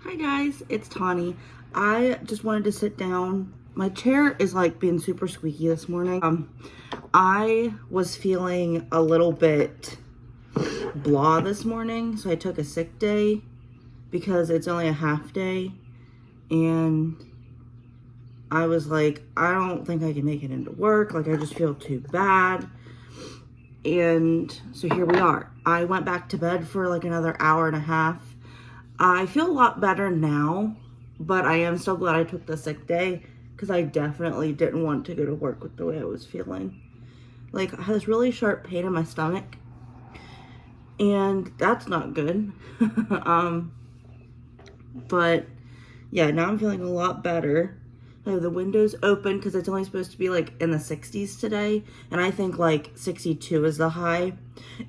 Hi guys, it's Tawney. I just wanted to sit down. My chair is like being super squeaky this morning. I was feeling a little bit blah this morning, so I took a sick day because it's only a half day, and I was like, I don't think I can make it into work. Like, I just feel too bad. And so here we are. I went back to bed for like another hour and a half. I feel a lot better now, but I am still glad I took the sick day because I definitely didn't want to go to work with the way I was feeling. Like, I had this really sharp pain in my stomach, and that's not good. But yeah, now I'm feeling a lot better. I have the windows open because it's only supposed to be like in the 60s today, and I think like 62 is the high.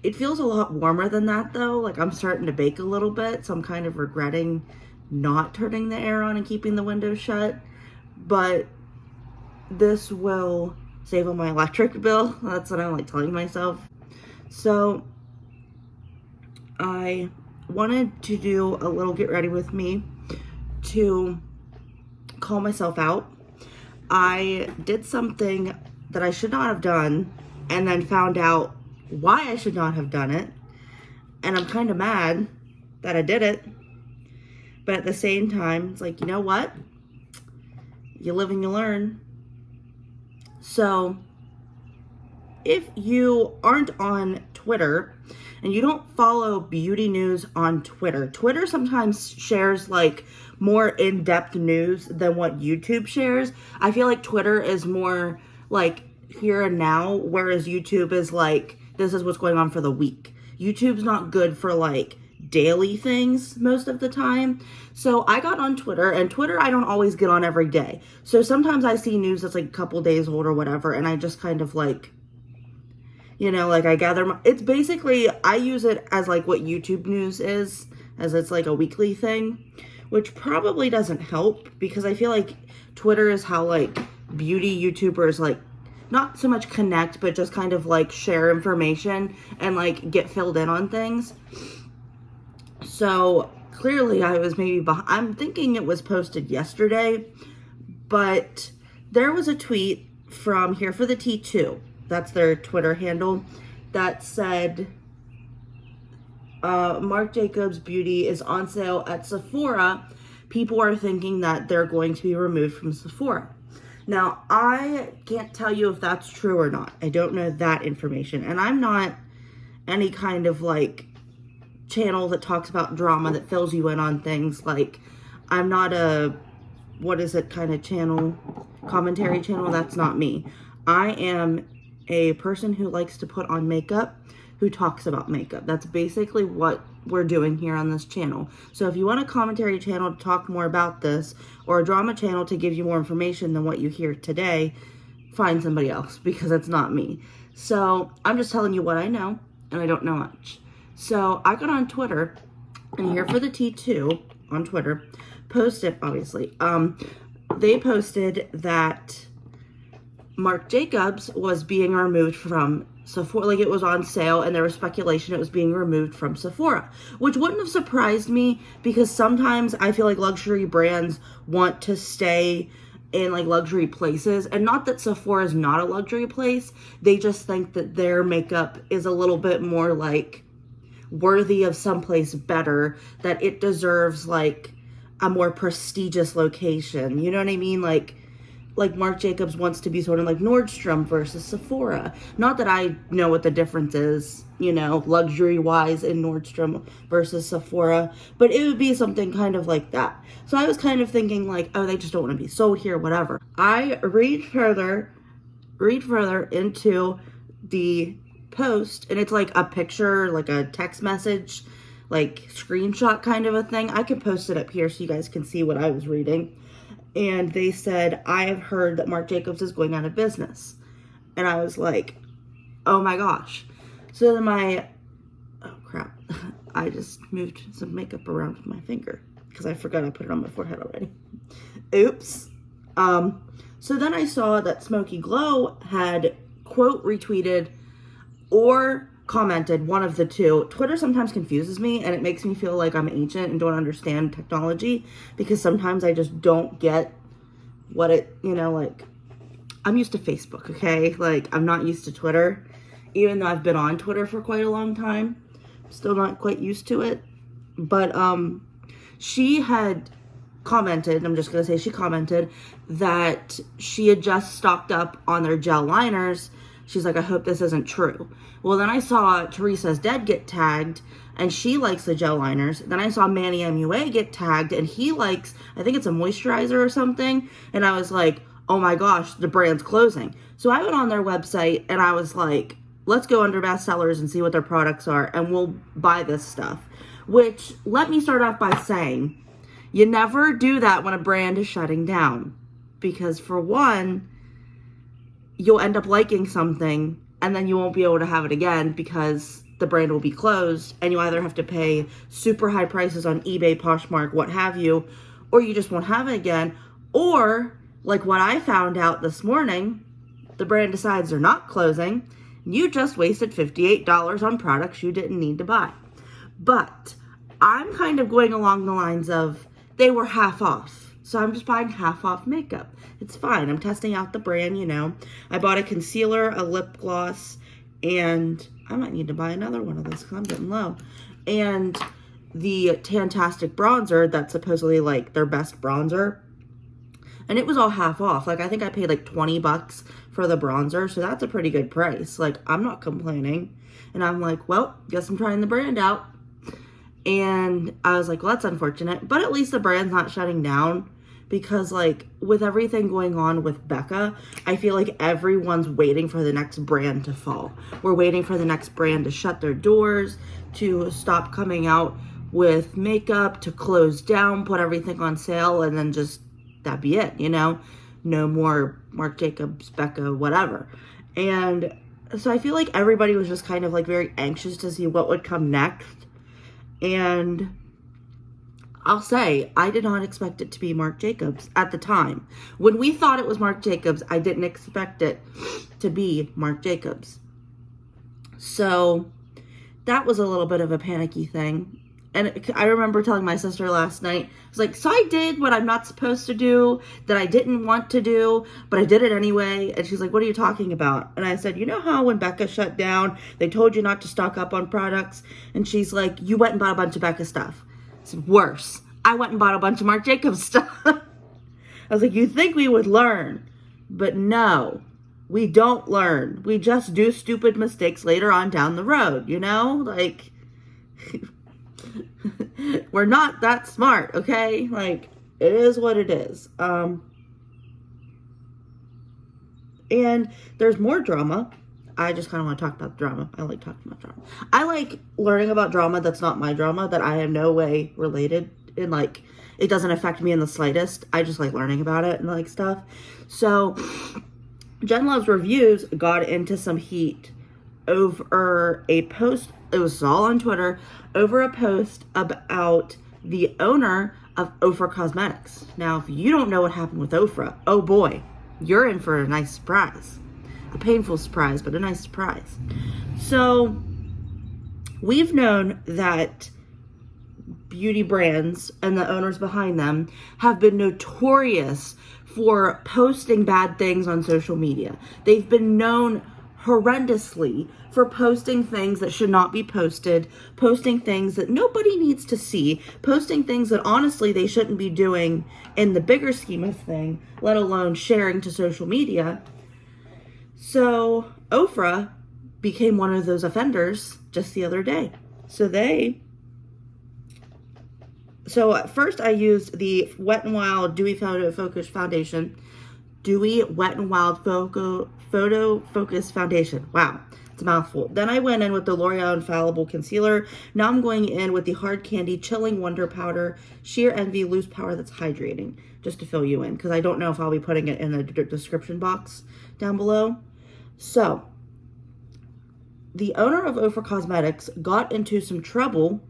It feels a lot warmer than that though. Like, I'm starting to bake a little bit, so I'm kind of regretting not turning the air on and keeping the windows shut. But this will save on my electric bill. That's what I'm like telling myself. So I wanted to do a little get ready with me to call myself out. I did something that I should not have done and then found out why I should not have done it. And I'm kind of mad that I did it. But at the same time, it's like, you know what? You live and you learn. So if you aren't on Twitter and you don't follow beauty news on Twitter sometimes shares like more in-depth news than what YouTube shares. I feel like Twitter is more like here and now, whereas YouTube is like, this is what's going on for the week. YouTube's not good for like daily things most of the time. So I got on Twitter, and Twitter I don't always get on every day. So sometimes I see news that's like a couple days old or whatever, and I just kind of like, you know, like I gather it's basically, I use it as like what YouTube news is, as it's like a weekly thing, which probably doesn't help because I feel like Twitter is how like beauty YouTubers like not so much connect, but just kind of like share information and like get filled in on things. So clearly I was maybe behind. I'm thinking it was posted yesterday, but there was a tweet from Here for the T2. That's their Twitter handle, that said, Marc Jacobs Beauty is on sale at Sephora. People are thinking that they're going to be removed from Sephora. Now, I can't tell you if that's true or not. I don't know that information. And I'm not any kind of like channel that talks about drama that fills you in on things. Like, I'm not a, what is it kind of channel, commentary channel. That's not me. I am a person who likes to put on makeup, who talks about makeup. That's basically what we're doing here on this channel. So if you want a commentary channel to talk more about this, or a drama channel to give you more information than what you hear today, find somebody else, because it's not me. So I'm just telling you what I know, and I don't know much. So I got on Twitter, and Here for the T2 on Twitter posted, obviously, they posted that Marc Jacobs was being removed from Sephora. Like, it was on sale, and there was speculation it was being removed from Sephora, which wouldn't have surprised me because sometimes I feel like luxury brands want to stay in like luxury places, and not that Sephora is not a luxury place. They just think that their makeup is a little bit more like worthy of someplace better, that it deserves like a more prestigious location. You know what I mean? Like Marc Jacobs wants to be sort of like Nordstrom versus Sephora. Not that I know what the difference is, you know, luxury-wise in Nordstrom versus Sephora, but it would be something kind of like that. So I was kind of thinking like, oh, they just don't want to be sold here, whatever. I read further into the post, and it's like a picture, like a text message, like screenshot kind of a thing. I could post it up here so you guys can see what I was reading. And they said, I have heard that Marc Jacobs is going out of business. And I was like, oh my gosh. So then oh crap, I just moved some makeup around with my finger because I forgot I put it on my forehead already. Oops. So then I saw that Smoky Glow had quote retweeted or commented, one of the two. Twitter sometimes confuses me, and it makes me feel like I'm ancient and don't understand technology, because sometimes I just don't get what it, like, I'm used to Facebook, okay? Like, I'm not used to Twitter. Even though I've been on Twitter for quite a long time, I'm still not quite used to it. But she had commented, I'm just going to say she commented, that she had just stocked up on their gel liners. She's like, I hope this isn't true. Well, then I saw Teresa's Dead get tagged, and she likes the gel liners. Then I saw Manny MUA get tagged, and he likes, I think it's a moisturizer or something. And I was like, oh my gosh, the brand's closing. So I went on their website, and I was like, let's go under bestsellers and see what their products are, and we'll buy this stuff. Which, let me start off by saying, you never do that when a brand is shutting down. Because for one, you'll end up liking something and then you won't be able to have it again because the brand will be closed, and you either have to pay super high prices on eBay, Poshmark, what have you, or you just won't have it again. Or, like what I found out this morning, the brand decides they're not closing. You just wasted $58 on products you didn't need to buy. But I'm kind of going along the lines of, they were half off. So I'm just buying half off makeup. It's fine. I'm testing out the brand, I bought a concealer, a lip gloss, and I might need to buy another one of those because I'm getting low. And the Tantastic bronzer that's supposedly like their best bronzer. And it was all half off. Like, I think I paid like $20 for the bronzer. So that's a pretty good price. Like, I'm not complaining. And I'm like, well, guess I'm trying the brand out. And I was like, well, that's unfortunate. But at least the brand's not shutting down. Because, like, with everything going on with Becca, I feel like everyone's waiting for the next brand to fall. We're waiting for the next brand to shut their doors, to stop coming out with makeup, to close down, put everything on sale, and then just, that'd be it, No more Marc Jacobs, Becca, whatever. And so I feel like everybody was just kind of, like, very anxious to see what would come next. And I'll say, I did not expect it to be Marc Jacobs at the time. When we thought it was Marc Jacobs, I didn't expect it to be Marc Jacobs. So that was a little bit of a panicky thing. And I remember telling my sister last night, I was like, so I did what I'm not supposed to do, that I didn't want to do, but I did it anyway. And she's like, what are you talking about? And I said, you know how when Becca shut down, they told you not to stock up on products? And she's like, you went and bought a bunch of Becca stuff. I said, worse. I went and bought a bunch of Marc Jacobs stuff. I was like, you'd think we would learn. But no, we don't learn. We just do stupid mistakes later on down the road, Like, we're not that smart, okay? Like, it is what it is. And there's more drama. I just kind of want to talk about drama. I like talking about drama. I like learning about drama that's not my drama, that I am no way related, and like, it doesn't affect me in the slightest. I just like learning about it and like stuff. So Jen Loves Reviews got into some heat over a post. It was all on Twitter, over a post about the owner of Ofra Cosmetics. Now, if you don't know what happened with Ofra, oh boy, you're in for a nice surprise. A painful surprise, but a nice surprise. So we've known that beauty brands and the owners behind them have been notorious for posting bad things on social media. They've been known horrendously for posting things that should not be posted, posting things that nobody needs to see, posting things that honestly they shouldn't be doing in the bigger scheme of things, let alone sharing to social media. So Ofra became one of those offenders just the other day. So at first I used the Wet n Wild Dewy Photo Focus Foundation. Dewy Wet n Wild Photo Focus Foundation. Wow, it's a mouthful. Then I went in with the L'Oreal Infallible Concealer. Now I'm going in with the Hard Candy Chilling Wonder Powder Sheer Envy Loose Powder that's hydrating. Just to fill you in, because I don't know if I'll be putting it in the description box down below. So, the owner of Ofra Cosmetics got into some trouble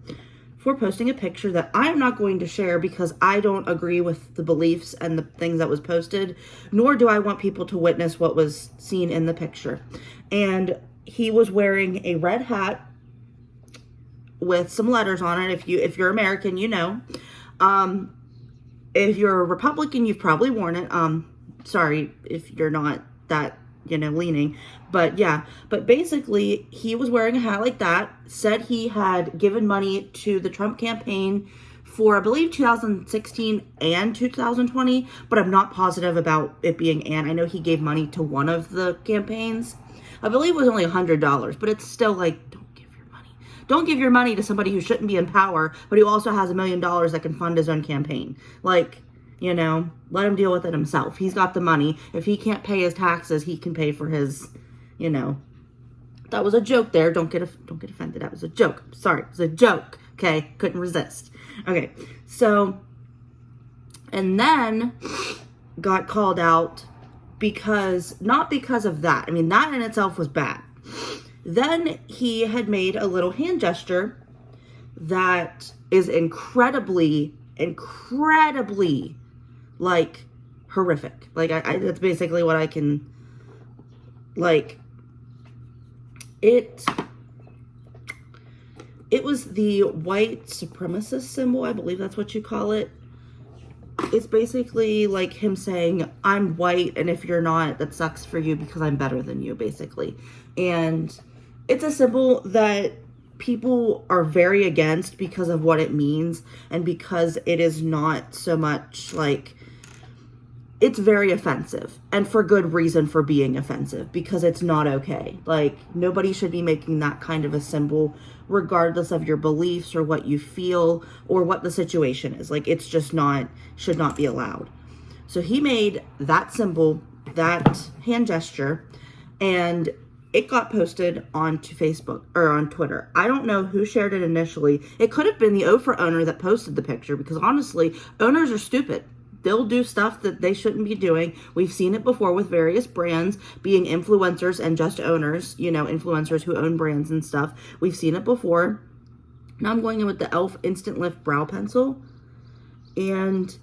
for posting a picture that I'm not going to share because I don't agree with the beliefs and the things that was posted, nor do I want people to witness what was seen in the picture. And he was wearing a red hat with some letters on it. If you're American, you know. If you're a Republican, you've probably worn it. Sorry if you're not that, leaning. But yeah, but basically he was wearing a hat like that, said he had given money to the Trump campaign for, I believe, 2016 and 2020, but I'm not positive about it being and. I know he gave money to one of the campaigns. I believe it was only $100, but it's still like, don't give your money to somebody who shouldn't be in power, but who also has $1 million that can fund his own campaign. Like, let him deal with it himself. He's got the money. If he can't pay his taxes, he can pay for his, That was a joke there. Don't get offended. That was a joke. Sorry, it was a joke. Okay, couldn't resist. Okay, so, and then got called out not because of that. I mean, that in itself was bad. Then he had made a little hand gesture that is incredibly, like, horrific. Like, that's basically what I can, like, it was the white supremacist symbol. I believe that's what you call it. It's basically like him saying, I'm white, and if you're not, that sucks for you because I'm better than you, basically. And it's a symbol that people are very against because of what it means and because it is not so much like, it's very offensive, and for good reason for being offensive, because it's not okay. Like, nobody should be making that kind of a symbol regardless of your beliefs or what you feel or what the situation is. Like, it's just should not be allowed. So he made that symbol, that hand gesture, and it got posted onto Facebook or on Twitter. I don't know who shared it initially. It could have been the Oprah owner that posted the picture, because honestly, owners are stupid. They'll do stuff that they shouldn't be doing. We've seen it before with various brands being influencers and just owners, influencers who own brands and stuff. We've seen it before. Now I'm going in with the e.l.f. Instant Lift Brow Pencil. And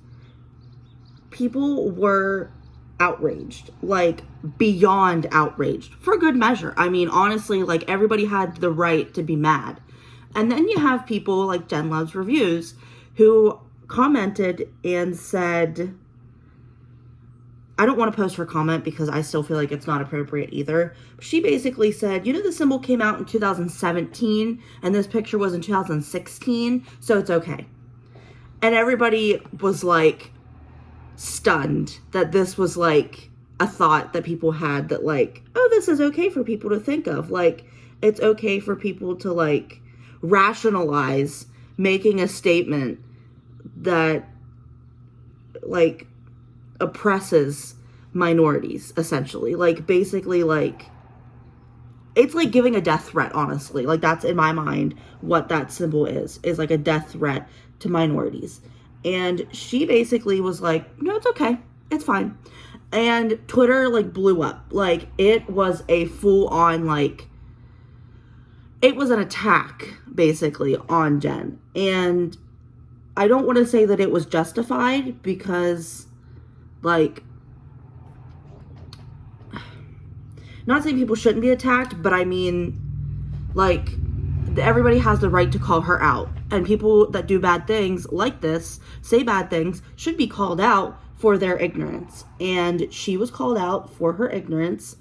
people were outraged, like beyond outraged, for good measure. I mean, honestly, like, everybody had the right to be mad. And then you have people like Jen Loves Reviews who commented and said, I don't want to post her comment because I still feel like it's not appropriate either. She basically said, the symbol came out in 2017 and this picture was in 2016, so it's okay. And everybody was like stunned that this was like a thought that people had, that like, oh, this is okay for people to think of. Like, it's okay for people to like rationalize making a statement that like oppresses minorities, essentially. Like, basically, like, it's like giving a death threat, honestly. Like, that's, in my mind, what that symbol is like a death threat to minorities. And she basically was like, no, it's okay, it's fine. And Twitter like blew up. Like, it was a full-on, like, it was an attack basically on Jen. And I don't want to say that it was justified, because, like, not saying people shouldn't be attacked, but I mean, like, everybody has the right to call her out. And people that do bad things like this, say bad things, should be called out for their ignorance. And she was called out for her ignorance.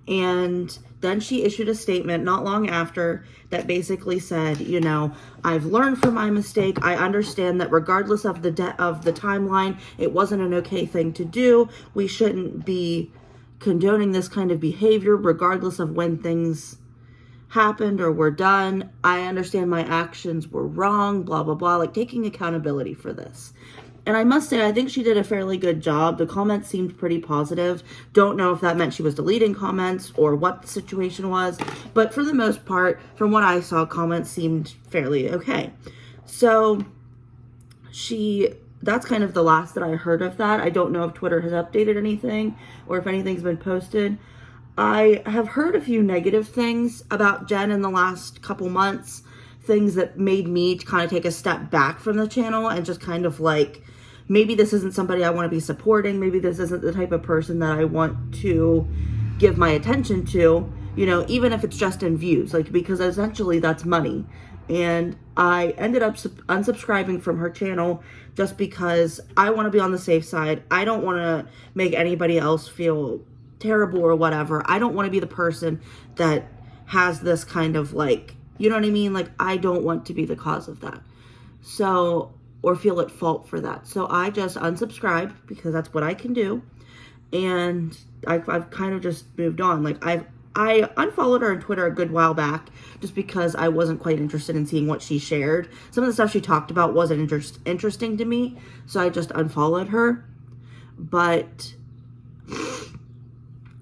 And then she issued a statement not long after that basically said, I've learned from my mistake. I understand that regardless of the timeline, it wasn't an okay thing to do. We shouldn't be condoning this kind of behavior regardless of when things happened or were done. I understand my actions were wrong, blah, blah, blah, like taking accountability for this. And I must say, I think she did a fairly good job. The comments seemed pretty positive. Don't know if that meant she was deleting comments or what the situation was. But for the most part, from what I saw, comments seemed fairly okay. So that's kind of the last that I heard of that. I don't know if Twitter has updated anything or if anything's been posted. I have heard a few negative things about Jen in the last couple months. Things that made me kind of take a step back from the channel and just kind of like, maybe this isn't somebody I want to be supporting. Maybe this isn't the type of person that I want to give my attention to, you know, even if it's just in views, like, because essentially that's money. And I ended up unsubscribing from her channel just because I want to be on the safe side. I don't want to make anybody else feel terrible or whatever. I don't want to be the person that has this kind of, like, you know what I mean? Like, I don't want to be the cause of that. So, or feel at fault for that. So I just unsubscribed because that's what I can do. And I've kind of just moved on. Like, I unfollowed her on Twitter a good while back just because I wasn't quite interested in seeing what she shared. Some of the stuff she talked about wasn't interesting to me, so I just unfollowed her. But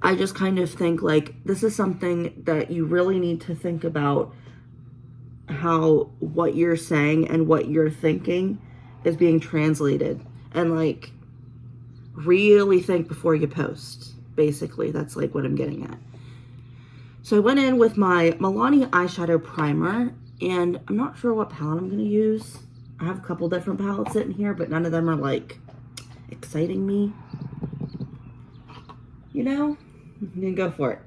I just kind of think, like, this is something that you really need to think about, how what you're saying and what you're thinking is being translated. And, like, really think before you post. Basically, that's, like, what I'm getting at. So I went in with my Milani eyeshadow primer, and I'm not sure what palette I'm going to use. I have a couple different palettes sitting here, but none of them are, like, exciting me. You know? I'm going to go for it.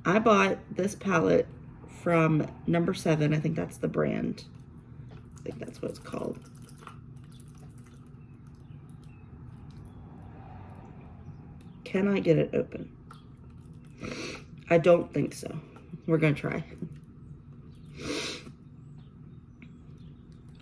I bought this palette from No. 7. I think that's the brand. I think that's what it's called. Can I get it open? I don't think so. We're going to try.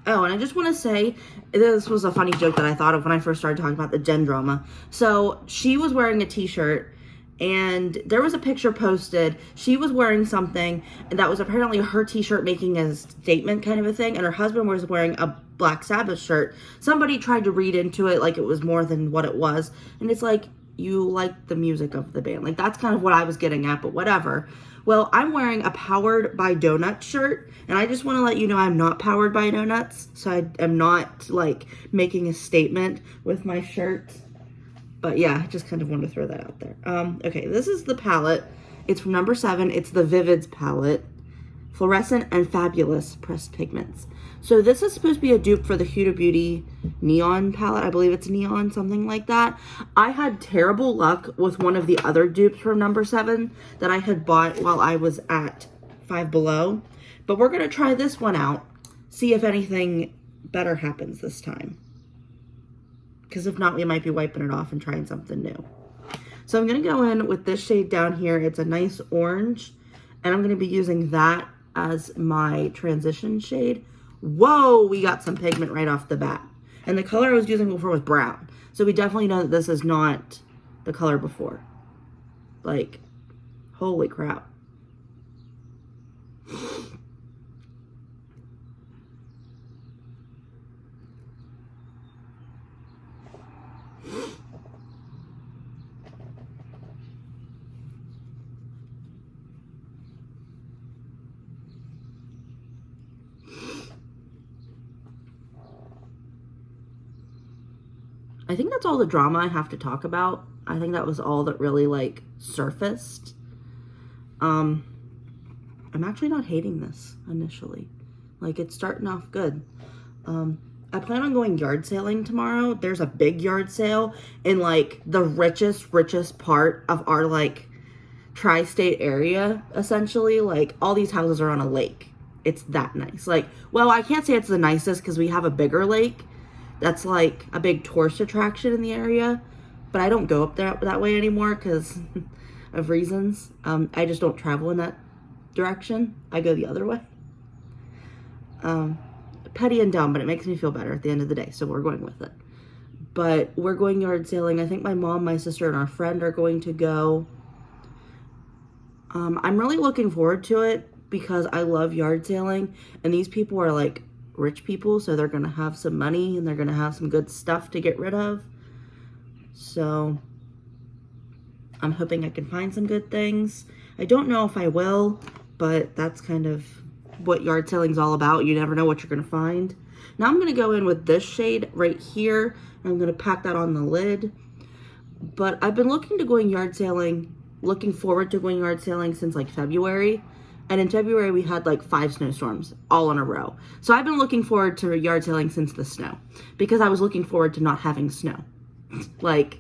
Oh, and I just want to say, this was a funny joke that I thought of when I first started talking about the Gen drama. So, she was wearing a t-shirt, and there was a picture posted. She was wearing something that was apparently her t-shirt making a statement kind of a thing, and her husband was wearing a Black Sabbath shirt. Somebody tried to read into it like it was more than what it was, and it's like, you like the music of the band. Like, that's kind of what I was getting at, but whatever. Well, I'm wearing a Powered by Donuts shirt, and I just want to let you know I'm not powered by donuts, so I am not, like, making a statement with my shirt. But yeah, I just kind of wanted to throw that out there. Okay, this is the palette. It's from No. 7. It's the Vivids palette. Fluorescent and Fabulous Pressed Pigments. So this is supposed to be a dupe for the Huda Beauty Neon palette. I believe it's Neon, something like that. I had terrible luck with one of the other dupes from No. 7 that I had bought while I was at Five Below. But we're going to try this one out, see if anything better happens this time. Because if not, we might be wiping it off and trying something new. So I'm going to go in with this shade down here. It's a nice orange. And I'm going to be using that as my transition shade. Whoa, we got some pigment right off the bat. And the color I was using before was brown. So we definitely know that this is not the color before. Like, holy crap. I think that's all the drama I have to talk about. I think that was all that really, like, surfaced. I'm actually not hating this initially. Like, it's starting off good. I plan on going yard sailing tomorrow. There's a big yard sale in, like, the richest part of our, like, tri-state area, essentially. Like, all these houses are on a lake. It's that nice. Like, well, I can't say it's the nicest because we have a bigger lake. That's, like, a big tourist attraction in the area. But I don't go up there that way anymore because of reasons. I just don't travel in that direction. I go the other way. Petty and dumb, but it makes me feel better at the end of the day. So we're going with it. But we're going yard sailing. I think my mom, my sister, and our friend are going to go. I'm really looking forward to it because I love yard sailing. And these people are, like, rich people, so they're going to have some money and they're going to have some good stuff to get rid of. So I'm hoping I can find some good things. I don't know if I will, but that's kind of what yard selling is all about. You never know what you're going to find. Now I'm going to go in with this shade right here, and I'm going to pack that on the lid. But I've been looking forward to going yard sailing since, like, February. And in February, we had, like, 5 snowstorms all in a row. So I've been looking forward to yard sailing since the snow. Because I was looking forward to not having snow. Like,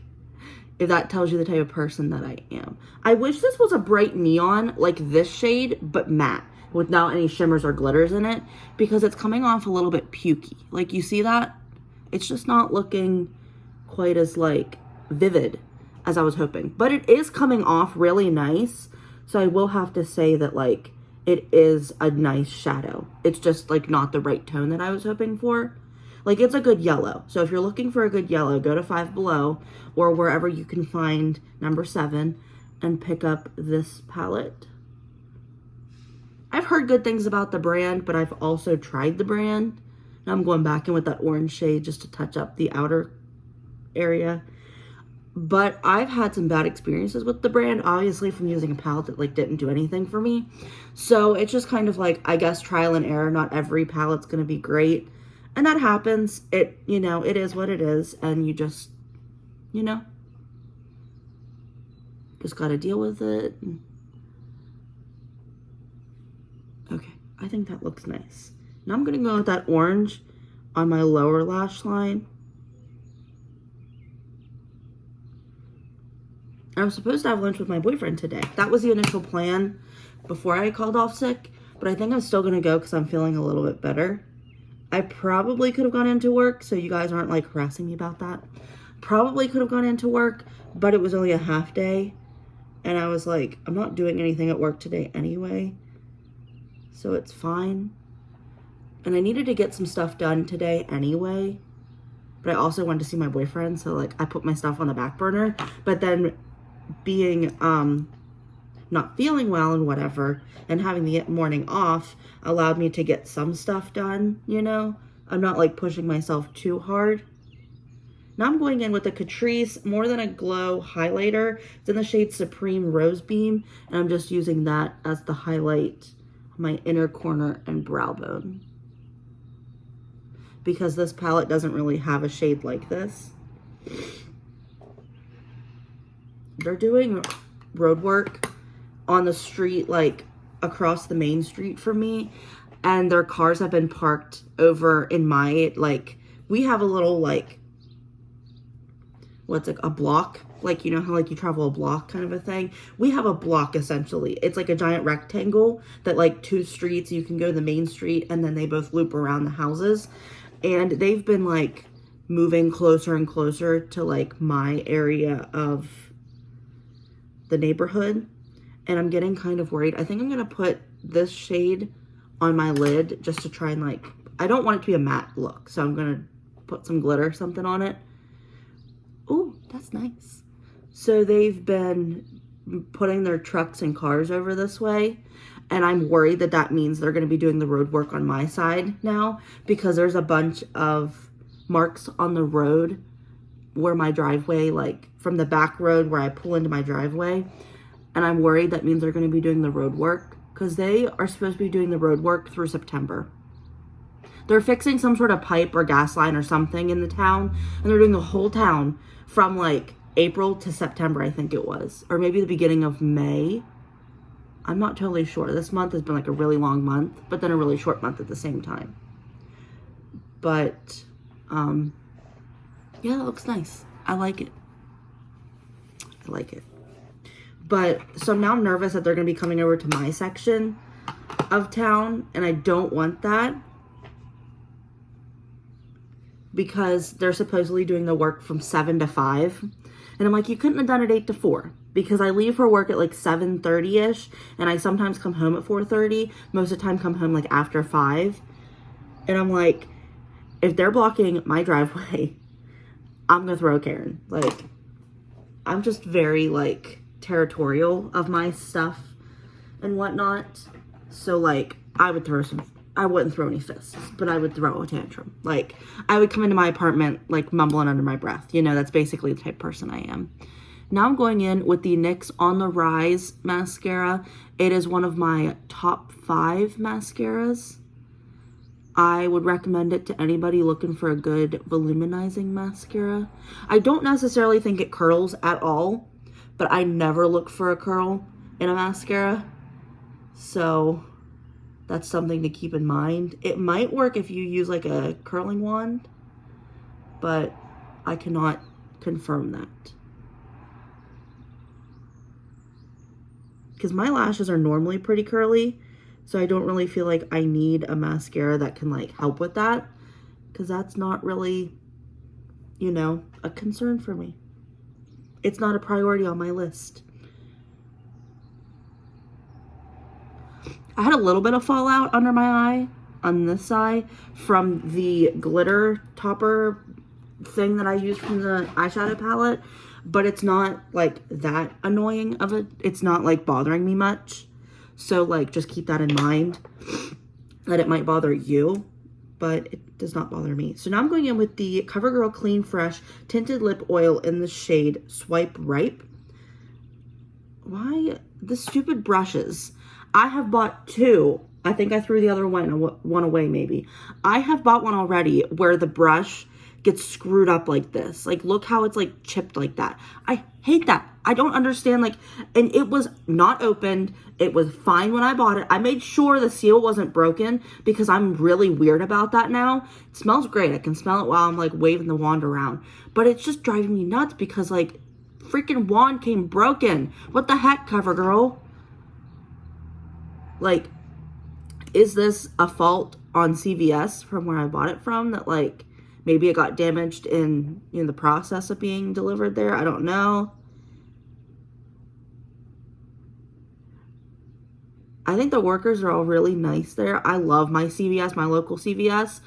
if that tells you the type of person that I am. I wish this was a bright neon like this shade, but matte, without any shimmers or glitters in it, because it's coming off a little bit pukey. Like, you see that? It's just not looking quite as like vivid as I was hoping, but it is coming off really nice. So I will have to say that like it is a nice shadow. It's just like not the right tone that I was hoping for. Like, it's a good yellow. So if you're looking for a good yellow, go to Five Below or wherever you can find number 7 and pick up this palette. I've heard good things about the brand, but I've also tried the brand. Now I'm going back in with that orange shade just to touch up the outer area. But I've had some bad experiences with the brand, obviously, from using a palette that like didn't do anything for me. So it's just kind of like, I guess, trial and error. Not every palette's going to be great. And that happens. It, you know, it is what it is. And you just, you know, just got to deal with it. Okay, I think that looks nice. Now I'm going to go with that orange on my lower lash line. I was supposed to have lunch with my boyfriend today. That was the initial plan before I called off sick. But I think I'm still going to go because I'm feeling a little bit better. I probably could have gone into work, so you guys aren't like harassing me about that. Probably could have gone into work, but it was only a half day. And I was like, I'm not doing anything at work today anyway, so it's fine. And I needed to get some stuff done today anyway, but I also wanted to see my boyfriend, so like I put my stuff on the back burner. But then being not feeling well and whatever, and having the morning off allowed me to get some stuff done, you know? I'm not like pushing myself too hard. Now I'm going in with the Catrice More Than a Glow highlighter. It's in the shade Supreme Rose Beam, and I'm just using that as the highlight on my inner corner and brow bone, because this palette doesn't really have a shade like this. They're doing road work on the street, like across the main street from me, and their cars have been parked over in my, like, we have a little, like, what's it, a block, like, you know how like you travel a block kind of a thing. We have a block essentially. It's like a giant rectangle that like 2 streets, you can go to the main street and then they both loop around the houses, and they've been like moving closer and closer to like my area of the neighborhood, and I'm getting kind of worried. I think I'm gonna put this shade on my lid just to try and like, I don't want it to be a matte look, so I'm gonna put some glitter or something on it. Oh, that's nice. So they've been putting their trucks and cars over this way, and I'm worried that that means they're gonna be doing the road work on my side now, because there's a bunch of marks on the road where my driveway, like from the back road where I pull into my driveway, and I'm worried that means they're going to be doing the road work, because they are supposed to be doing the road work through September. They're fixing some sort of pipe or gas line or something in the town, and they're doing the whole town from like April to September, I think it was, or maybe the beginning of May. I'm not totally sure. This month has been like a really long month, but then a really short month at the same time. But yeah, that looks nice. I like it. I like it. But so now I'm nervous that they're going to be coming over to my section of town, and I don't want that, because they're supposedly doing the work from 7 to 5. And I'm like, you couldn't have done it 8 to 4, because I leave for work at like 7:30ish, and I sometimes come home at 4:30. Most of the time come home like after 5. And I'm like, if they're blocking my driveway, I'm gonna throw a Karen. Like, I'm just very like territorial of my stuff and whatnot. So like, I wouldn't throw any fists, but I would throw a tantrum. Like, I would come into my apartment like mumbling under my breath. You know, that's basically the type of person I am. Now I'm going in with the NYX On The Rise mascara. It is one of my top 5 mascaras. I would recommend it to anybody looking for a good voluminizing mascara. I don't necessarily think it curls at all, but I never look for a curl in a mascara. So that's something to keep in mind. It might work if you use like a curling wand, but I cannot confirm that. because my lashes are normally pretty curly. So I don't really feel like I need a mascara that can like help with that, because that's not really, you know, a concern for me. It's not a priority on my list. I had a little bit of fallout under my eye on this eye from the glitter topper thing that I used from the eyeshadow palette, but it's not like that annoying of it. It's not like bothering me much. So like just keep that in mind, that it might bother you, but it does not bother me. So now I'm going in with the CoverGirl Clean Fresh Tinted Lip Oil in the shade Swipe Ripe. Why the stupid brushes? I have bought two. I think I threw the other one away maybe. I have bought one already where the brush gets screwed up like this. Like, look how it's like chipped like that. I hate that. I don't understand, like, and it was not opened. It was fine when I bought it. I made sure the seal wasn't broken because I'm really weird about that now. It smells great. I can smell it while I'm like waving the wand around, but it's just driving me nuts because like freaking wand came broken. What the heck, CoverGirl? Like, is this a fault on CVS from where I bought it from, that like maybe it got damaged in the process of being delivered there? I don't know. I think the workers are all really nice there. I love my CVS, my local CVS,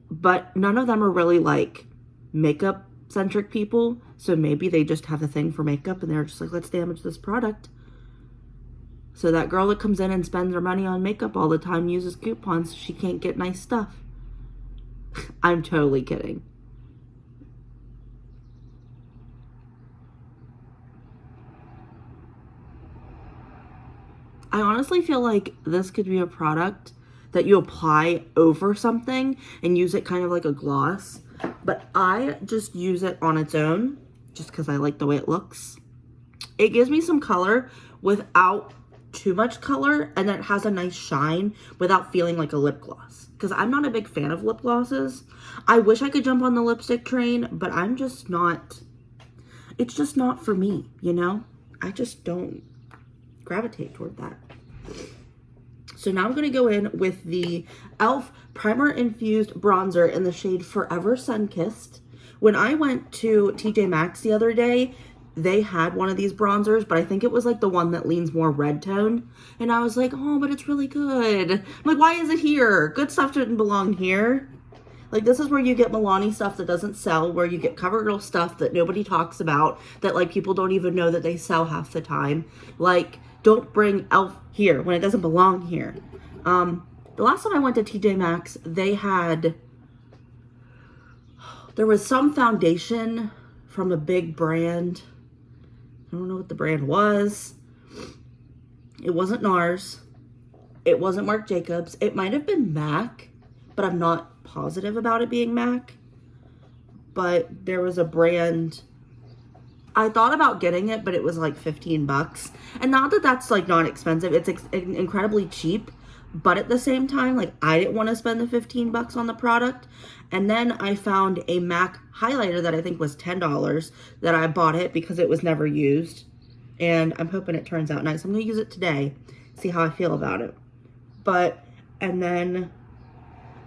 but none of them are really like makeup centric people. So maybe they just have a thing for makeup and they're just like, let's damage this product. So that girl that comes in and spends her money on makeup all the time uses coupons so she can't get nice stuff. I'm totally kidding. I honestly feel like this could be a product that you apply over something and use it kind of like a gloss. But I just use it on its own just because I like the way it looks. It gives me some color without too much color, and then it has a nice shine without feeling like a lip gloss. Because I'm not a big fan of lip glosses. I wish I could jump on the lipstick train, but I'm just not. It's just not for me, you know? I just don't gravitate toward that. So now I'm going to go in with the e.l.f. Primer Infused Bronzer in the shade Forever Sunkissed. When I went to TJ Maxx the other day, they had one of these bronzers, but I think it was like the one that leans more red toned. And I was like, oh, but it's really good. I'm like, why is it here? Good stuff didn't belong here. Like, this is where you get Milani stuff that doesn't sell, where you get CoverGirl stuff that nobody talks about, that like people don't even know that they sell half the time. Like, don't bring e.l.f. here when it doesn't belong here. The last time I went to TJ Maxx, they had, there was some foundation from a big brand. I don't know what the brand was. It wasn't NARS. It wasn't Marc Jacobs. It might have been MAC, but I'm not positive about it being MAC. But there was a brand. I thought about getting it, but it was like 15 bucks. And not that that's like not expensive. It's incredibly cheap. But at the same time, like, I didn't want to spend the 15 bucks on the product. And then I found a MAC highlighter that I think was $10 that I bought it because it was never used. And I'm hoping it turns out nice. I'm going to use it today, see how I feel about it. And then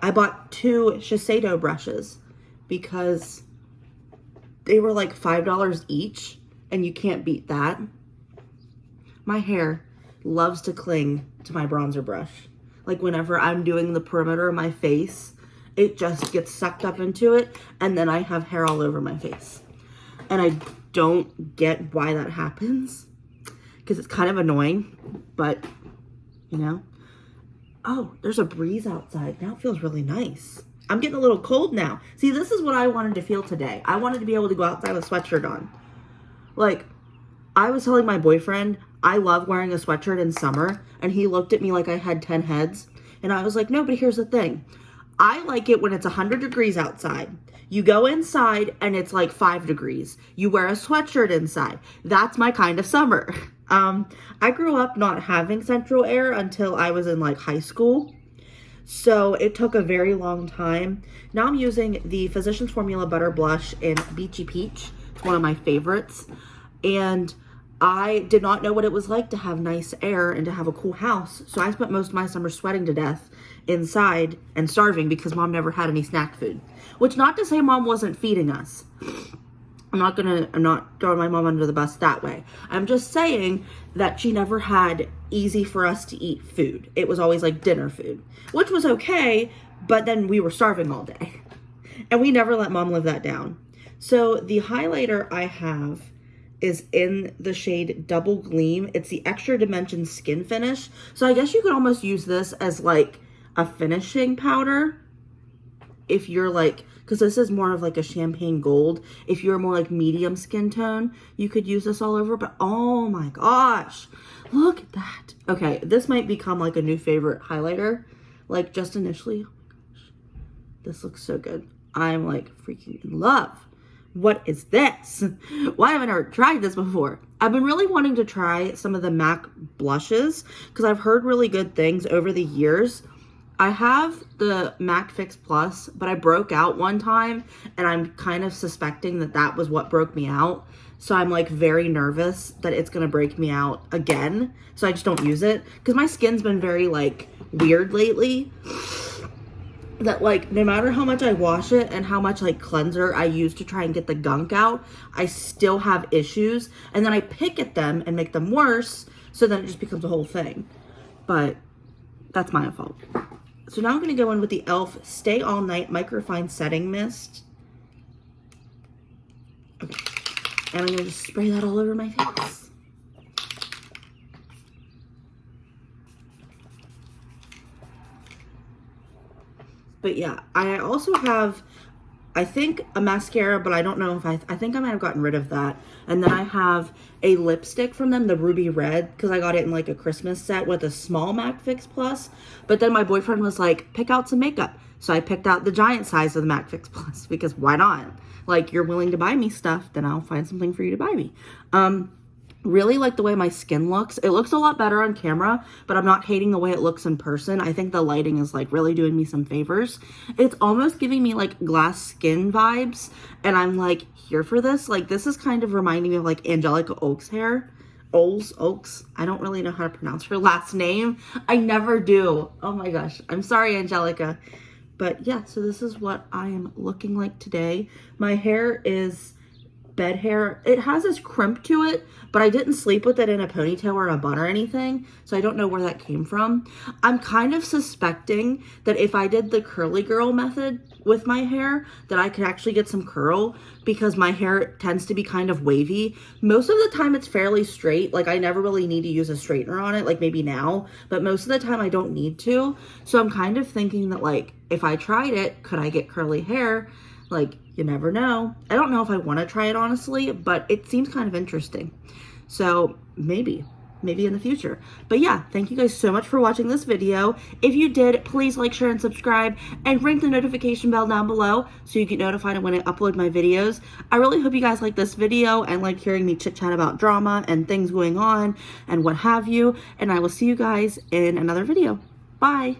I bought two Shiseido brushes because they were like $5 each, and you can't beat that. My hair loves to cling to my bronzer brush. Like, whenever I'm doing the perimeter of my face, it just gets sucked up into it, and then I have hair all over my face. And I don't get why that happens, because it's kind of annoying, but, you know. Oh, there's a breeze outside. Now it feels really nice. I'm getting a little cold now. See, this is what I wanted to feel today. I wanted to be able to go outside with a sweatshirt on. Like, I was telling my boyfriend, I love wearing a sweatshirt in summer, and he looked at me like I had 10 heads, and I was like, no, but here's the thing. I like it when it's 100 degrees outside. You go inside, and it's like 5 degrees. You wear a sweatshirt inside. That's my kind of summer. I grew up not having central air until I was in like high school, so it took a very long time. Now I'm using the Physicians Formula Butter Blush in Beachy Peach. It's one of my favorites. And I did not know what it was like to have nice air and to have a cool house. So I spent most of my summer sweating to death inside and starving because mom never had any snack food. Which, not to say mom wasn't feeding us. I'm not throwing my mom under the bus that way. I'm just saying that she never had easy for us to eat food. It was always like dinner food, which was okay, but then we were starving all day. And we never let mom live that down. So the highlighter I have is in the shade Double Gleam. It's the Extra Dimension Skin Finish. So I guess you could almost use this as like a finishing powder. If you're like, because this is more of like a champagne gold. If you're more like medium skin tone, you could use this all over. But oh my gosh, look at that. Okay, this might become like a new favorite highlighter. Like just initially, oh my gosh, this looks so good. I'm like freaking in love. What is this? Why haven't I ever tried this before? I've been really wanting to try some of the MAC blushes because I've heard really good things over the years. I have the MAC Fix Plus, but I broke out one time and I'm kind of suspecting that that was what broke me out. So I'm like very nervous that it's going to break me out again. So I just don't use it because my skin's been very like weird lately. That like no matter how much I wash it and how much like cleanser I use to try and get the gunk out, I still have issues, and then I pick at them and make them worse, so then it just becomes a whole thing. But that's my fault. So now I'm going to go in with the e.l.f. Stay All Night Microfine Setting Mist. Okay. And I'm going to just spray that all over my face. But yeah, I also have, I think, a mascara, but I don't know if I think I might have gotten rid of that. And then I have a lipstick from them, the Ruby Red, because I got it in like a Christmas set with a small MAC Fix Plus. But then my boyfriend was like, pick out some makeup. So I picked out the giant size of the MAC Fix Plus because why not? Like, you're willing to buy me stuff, then I'll find something for you to buy me. Really like the way my skin looks. It looks a lot better on camera, but I'm not hating the way it looks in person. I think the lighting is like really doing me some favors. It's almost giving me like glass skin vibes, and I'm like here for this. Like, this is kind of reminding me of like Angelica Oaks hair. Oaks. I don't really know how to pronounce her last name. I never do. Oh my gosh. I'm sorry, Angelica. But yeah, so this is what I am looking like today. My hair is bed hair. It has this crimp to it, but I didn't sleep with it in a ponytail or a bun or anything, so I don't know where that came from. I'm kind of suspecting that if I did the curly girl method with my hair, that I could actually get some curl, because my hair tends to be kind of wavy. Most of the time it's fairly straight. Like, I never really need to use a straightener on it, like maybe now, but most of the time I don't need to. So I'm kind of thinking that like, if I tried it, could I get curly hair? Like, you never know. I don't know if I want to try it, honestly, but it seems kind of interesting. So maybe in the future. But yeah, thank you guys so much for watching this video. If you did, please like, share, and subscribe, and ring the notification bell down below so you get notified when I upload my videos. I really hope you guys like this video and like hearing me chit chat about drama and things going on and what have you. And I will see you guys in another video. Bye.